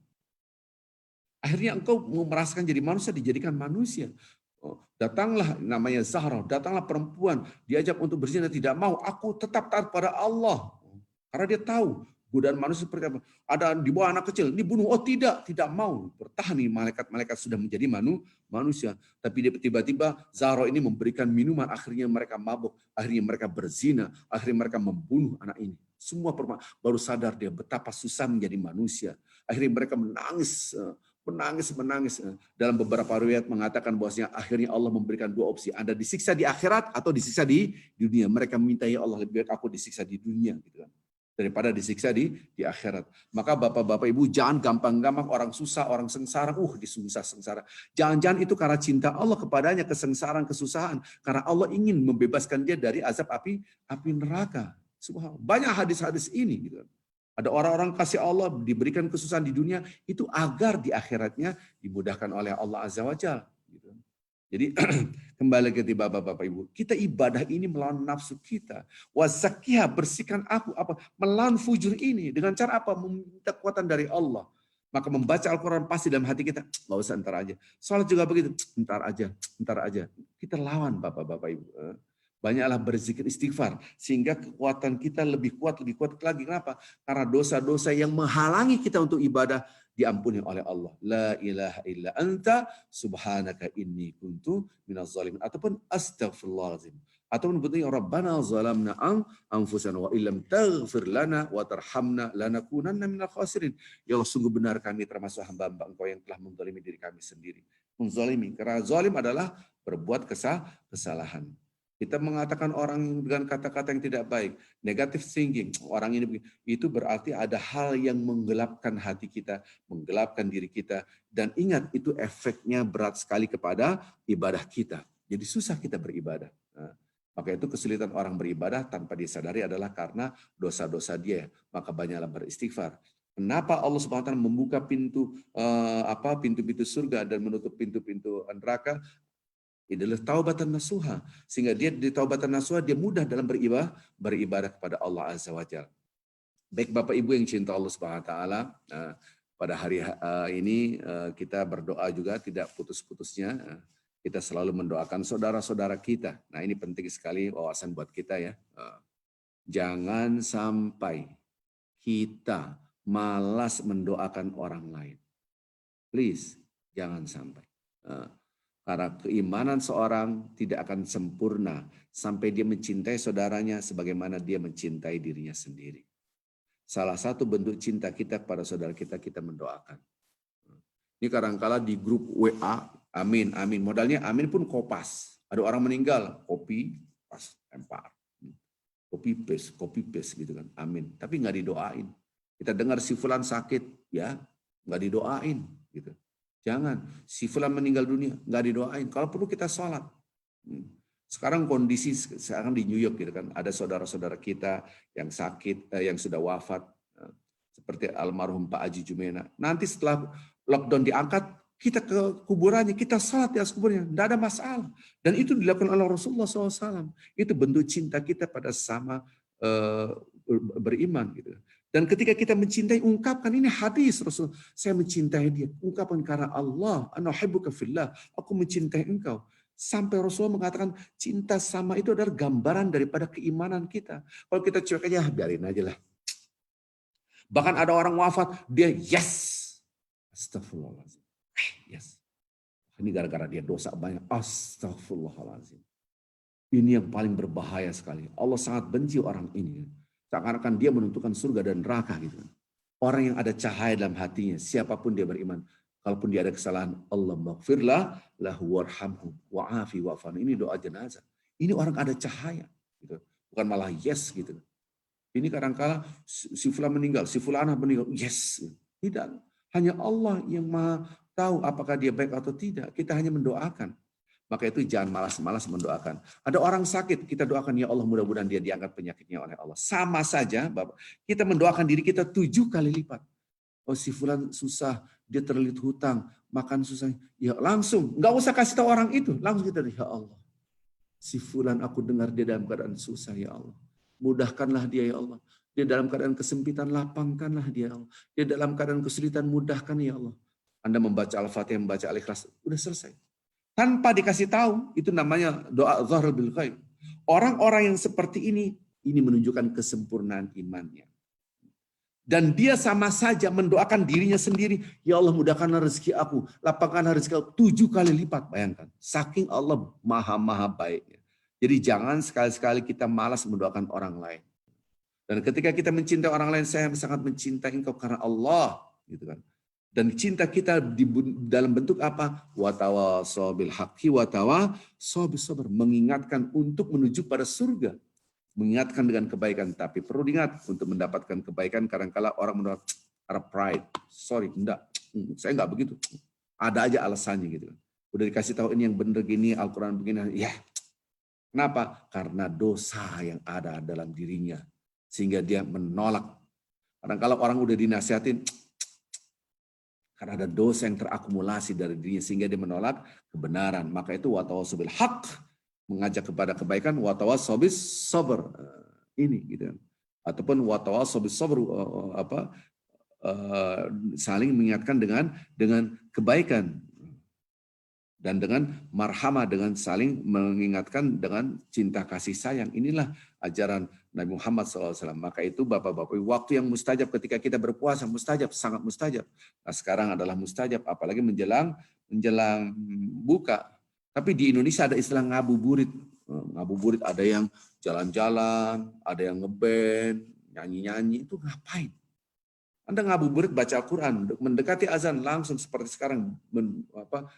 Akhirnya engkau mau merasakan jadi manusia, dijadikan manusia. Datanglah namanya Zahra, datanglah perempuan diajak untuk berzina, tidak mau. Aku tetap taat pada Allah karena dia tahu godaan manusia seperti apa. Ada di bawah anak kecil, dibunuh. Oh tidak mau. Bertahan nih, malaikat-malaikat sudah menjadi manusia. Tapi tiba-tiba Zahra ini memberikan minuman, akhirnya mereka mabuk, akhirnya mereka berzina, akhirnya mereka membunuh anak ini. Semua baru sadar dia betapa susah menjadi manusia. Akhirnya mereka menangis. Dalam beberapa riwayat mengatakan bahwasanya akhirnya Allah memberikan dua opsi. Anda disiksa di akhirat atau disiksa di dunia. Mereka minta, ya Allah, lebih baik aku disiksa di dunia, gitu kan, daripada disiksa di akhirat. Maka bapak-bapak ibu, jangan gampang-gampang orang susah, orang sengsara, sengsara. Jangan-jangan itu karena cinta Allah kepadanya, kesengsaraan, kesusahan. Karena Allah ingin membebaskan dia dari azab api neraka. Subhanallah. Banyak hadis-hadis ini, gitu. Ada orang-orang kasih Allah diberikan kesusahan di dunia itu agar di akhiratnya dimudahkan oleh Allah Azza wa Jalla. Jadi kembali ke Bapak-bapak Ibu, kita ibadah ini melawan nafsu kita. Wazakiyah, bersihkan aku, apa? Melawan fujur ini dengan cara apa? Meminta kekuatan dari Allah. Maka membaca Al-Quran pasti dalam hati kita, nggak usah, ntar aja. Sholat juga begitu, ntar aja, ntar aja. Kita lawan Bapak-bapak Ibu. Banyaklah berzikir istighfar sehingga kekuatan kita lebih kuat lagi. Kenapa? Karena dosa-dosa yang menghalangi kita untuk ibadah diampuni oleh Allah. La ilaha illa anta subhanaka inni kuntu minaz zalimin, ataupun astaghfirullahaladzim, ataupun betulnya rabbana zalamna anfusana wa illam taghfir lana wa tarhamna lanakunanna minal khasirin. Ya Allah, sungguh benar kami termasuk hamba-hamba Engkau yang telah menzalimi diri kami sendiri. Menzalimi, karena zalim adalah berbuat kesalahan. Kita mengatakan orang dengan kata-kata yang tidak baik, negative thinking, orang ini itu berarti ada hal yang menggelapkan hati kita, menggelapkan diri kita, dan ingat itu efeknya berat sekali kepada ibadah kita. Jadi susah kita beribadah. Nah, maka itu kesulitan orang beribadah tanpa disadari adalah karena dosa-dosa dia. Maka banyaklah beristighfar. Kenapa Allah Subhanahu wa taala membuka pintu-pintu surga dan menutup pintu-pintu neraka? Adalah taubatan nasuha, sehingga dia di taubatan nasuha dia mudah dalam beribadah kepada Allah Azza wa Jalla. Baik Bapak Ibu yang cinta Allah Subhanahu wa taala, pada hari ini kita berdoa juga tidak putus-putusnya. Kita selalu mendoakan saudara-saudara kita. Nah, ini penting sekali wawasan buat kita ya. Jangan sampai kita malas mendoakan orang lain. Please, jangan sampai. Karena keimanan seorang tidak akan sempurna sampai dia mencintai saudaranya sebagaimana dia mencintai dirinya sendiri. Salah satu bentuk cinta kita kepada saudara kita mendoakan. Ini kadang-kala di grup WA, amin, amin. Modalnya amin pun kopas. Ada orang meninggal, kopi, pas, lempar. Copy paste gitu kan, amin. Tapi nggak didoain. Kita dengar si fulan sakit, ya nggak didoain gitu. Jangan, si fulan meninggal dunia, nggak didoain. Kalau perlu kita sholat. Sekarang kondisi sekarang di New York gitu kan, ada saudara-saudara kita yang sakit, yang sudah wafat, seperti almarhum Pak Haji Jumena. Nanti setelah lockdown diangkat, kita ke kuburannya, kita sholat di atas kuburnya, tidak ada masalah. Dan itu dilakukan oleh Rasulullah SAW. Itu bentuk cinta kita pada sama beriman gitu. Dan ketika kita mencintai, ungkapkan, ini hadis Rasul, saya mencintai dia, ungkapkan karena Allah, ana uhibbuka fillah, aku mencintai engkau. Sampai Rasulullah mengatakan cinta sama itu adalah gambaran daripada keimanan kita. Kalau kita cuek aja, biarin aja lah. Bahkan ada orang wafat, dia yes, astagfirullahaladzim, yes. Ini gara-gara dia dosa banyak, astagfirullahaladzim. Ini yang paling berbahaya sekali. Allah sangat benci orang ini. Seakan-akan dia menentukan surga dan neraka gitu. Orang yang ada cahaya dalam hatinya, siapapun dia beriman, kalaupun dia ada kesalahan, Allah maghfirlah lahu warhamhu wa'afi wa'fan. Ini doa jenazah. Ini orang ada cahaya gitu. Bukan malah yes gitu. Ini kadang-kala si fulan meninggal, si fulana meninggal, yes. Tidak. Hanya Allah yang Maha tahu apakah dia baik atau tidak. Kita hanya mendoakan. Maka itu jangan malas-malas mendoakan. Ada orang sakit, kita doakan, ya Allah mudah-mudahan dia diangkat penyakitnya oleh Allah. Sama saja, Bapak. Kita mendoakan diri kita 7 kali lipat. Oh si fulan susah, dia terlilit hutang, makan susah. Ya langsung, nggak usah kasih tahu orang itu. Langsung kita, ya Allah. Si fulan aku dengar dia dalam keadaan susah, ya Allah. Mudahkanlah dia, ya Allah. Dia dalam keadaan kesempitan, lapangkanlah dia, ya Allah. Dia dalam keadaan kesulitan, mudahkan, ya Allah. Anda membaca Al-Fatihah, membaca Al-Ikhlas, udah selesai. Tanpa dikasih tahu, itu namanya doa zahir bil ghaib. Orang-orang yang seperti ini menunjukkan kesempurnaan imannya. Dan dia sama saja mendoakan dirinya sendiri, ya Allah mudahkanlah rezeki aku, lapangkanlah rezeki aku 7 kali lipat, bayangkan. Saking Allah maha baiknya. Jadi jangan sekali-sekali kita malas mendoakan orang lain. Dan ketika kita mencintai orang lain, saya sangat mencintai engkau karena Allah, gitu kan. Dan cinta kita dalam bentuk apa? Watawasau bil haqqi watawasau bis sabr, mengingatkan untuk menuju pada surga. Mengingatkan dengan kebaikan, tapi perlu diingat untuk mendapatkan kebaikan kadang-kala orang menolak karena pride. Sorry, enggak. Saya enggak begitu. Ada aja alasannya gitu. Udah dikasih tahu ini yang benar gini, Al-Qur'an begini, ya. Kenapa? Karena dosa yang ada dalam dirinya sehingga dia menolak. Kadang-kala orang udah dinasihatin, Karena ada dosa yang terakumulasi dari dirinya sehingga dia menolak kebenaran. Maka itu watawasau bil haq, mengajak kepada kebaikan, watawasau bis sabr. Ini gitu. Ataupun watawasau bis sabr, saling mengingatkan dengan kebaikan dan dengan marhamah, dengan saling mengingatkan dengan cinta kasih sayang. Inilah ajaran Nabi Muhammad SAW. Maka itu Bapak-Bapak, waktu yang mustajab ketika kita berpuasa, mustajab, sangat mustajab. Nah, sekarang adalah mustajab, apalagi menjelang buka. Tapi di Indonesia ada istilah ngabuburit. Ngabuburit ada yang jalan-jalan, ada yang ngeband, nyanyi-nyanyi, itu ngapain? Anda ngabuburit baca Al-Quran, mendekati azan langsung seperti sekarang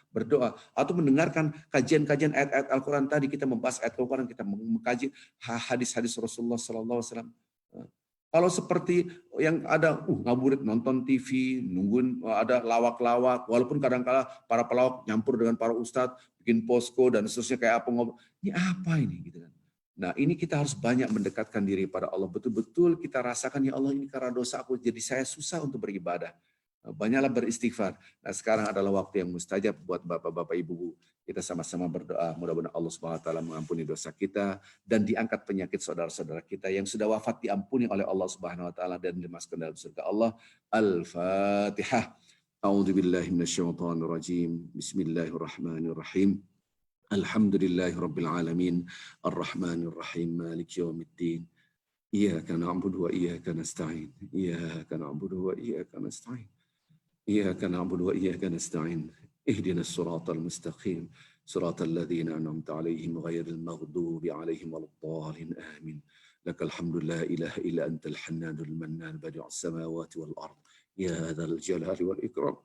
berdoa, atau mendengarkan kajian-kajian ayat-ayat Al-Quran tadi, kita membahas ayat Al-Quran, kita mengkaji hadis-hadis Rasulullah SAW. Kalau seperti yang ada ngabuburit nonton TV, nungguin ada lawak-lawak, walaupun kadang-kala para pelawak nyampur dengan para ustadz, bikin posko dan seterusnya kayak apa ngobrol. Ini apa ini gitu kan? Nah, ini kita harus banyak mendekatkan diri pada Allah. Betul-betul kita rasakan, ya Allah, ini karena dosa aku, jadi saya susah untuk beribadah. Banyaklah beristighfar. Nah, sekarang adalah waktu yang mustajab buat bapak-bapak, ibu-ibu. Kita sama-sama berdoa, mudah-mudahan Allah Subhanahu wa taala mengampuni dosa kita dan diangkat penyakit saudara-saudara kita yang sudah wafat diampuni oleh Allah Subhanahu wa taala dan dimasukkan dalam surga Allah. Al-Fatihah. A'udzubillahi minasyaitonir rajim. Bismillahirrahmanirrahim. Alhamdulillahi Rabbil Alamin, Ar-Rahmanir Rahim, Malik Yawmiddin. Iyyaka na'budu wa iyyaka nasta'in. Iyyaka na'budu wa iyyaka nasta'in. Iyyaka na'budu wa iyyaka nasta'in. Ihdinas siratal mustaqim. Siratal ladzina an'amta 'alaihim ghairil maghdubi 'alaihim waladdallin. Amin. Lakal hamdu la ilaha illa antal hannanul mannan badi'us samawati wal ard. Ya dzal jalali wal ikram.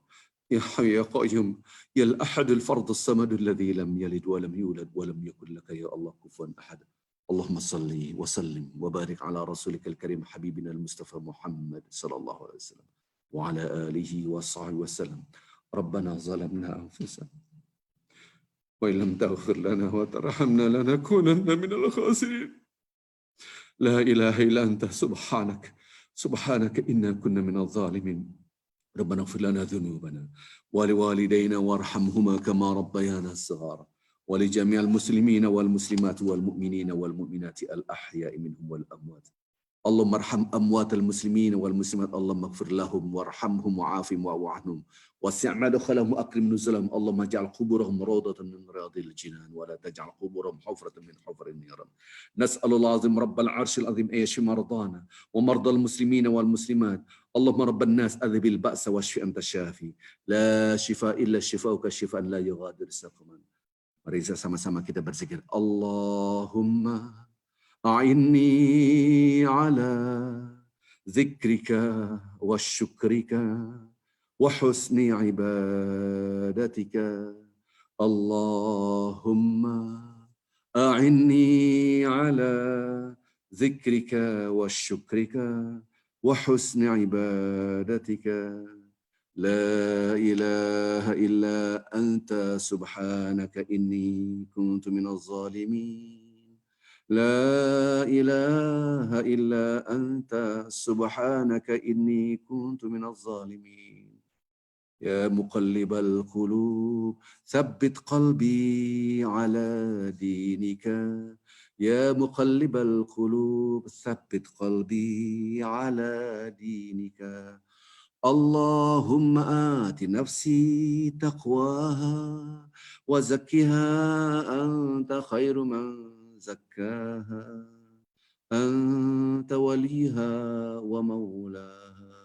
يا حي يا قيوم يا الأحد الفرد الصمد الذي لم يلد ولم يولد ولم يكن لك يا الله كفوا أحد. اللهم صل وسلم وبارك على رسولك الكريم حبيبنا المصطفى محمد صلى الله عليه وسلم وعلى آله وصحبه وسلم. ربنا ظلمنا أنفسنا وإن لم تغفر لنا وترحمنا لنكونن من الخاسرين. لا إله إلا أنت سبحانك إنا كنا من الظالمين. ربنا اغفر لنا ذنوبنا ولوالدينا وارحمهما كما ربيانا صغارا ولجميع المسلمين والمسلمات والمؤمنين والمؤمنات الأحياء منهم والأموات. اللهم ارحم أموات المسلمين والمسلمات، اللهم اغفر لهم وارحمهم وعافهم واعف عنهم وسع مدخلهم وأكرم نزلهم. اللهم اجعل قبورهم روضة من رياض الجنان ولا تجعل قبورهم حفرة من حفر النيران. نسأل الله العظيم رب العرش العظيم أن يشفي مرضانا ومرضى المسلمين والمسلمات. اللهم رب الناس أذهب البأس واشف أنت الشافي، لا شفاء إلا شفاؤك شفاء لا يغادر سقما. Mari sama-sama kita berzikir. Allahumma أعني على ذكرك وشكرك وحسن عبادتك. اللهم أعني على ذكرك وشكرك وحسن عبادتك. لا إله إلا أنت سبحانك إني كنت من الظالمين. لا إله إلا أنت سبحانك إني كنت من الظالمين. يا مقلب القلوب ثبت قلبي على دينك. يا مقلب القلوب ثبت قلبي على دينك. اللهم آت نفسي تقواها وزكها أنت خير من زكاها أنت وليها ومولاها.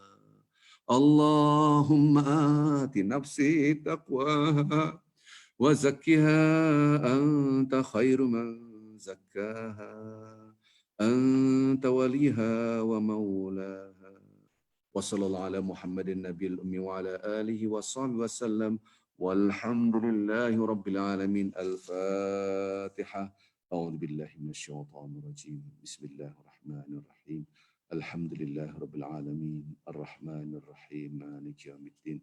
اللهم آت نفسي تقواها وزكها أنت خير من زكاها أنت وليها ومولاها. وصلى الله على محمد النبي الأمي وعلى آله وصحبه وسلم والحمد لله رب العالمين. الفاتحة. أعوذ بالله من الشيطان الرجيم. بسم الله الرحمن الرحيم. الحمد لله رب العالمين الرحمن الرحيم مالك يوم الدين.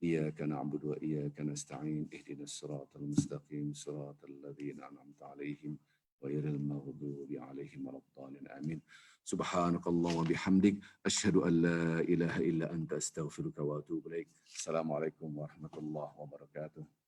إياك نعبد وإياك نستعين. اهدنا الصراط المستقيم صراط الذين أنعمت عليهم ghairil maghdubi 'alaihim waladdallin. Amin. Subhanakallahumma wa bihamdik asyhadu an la ilaha illa anta astaghfiruka wa atubu ilaik. Assalamualaikum warahmatullahi wabarakatuh.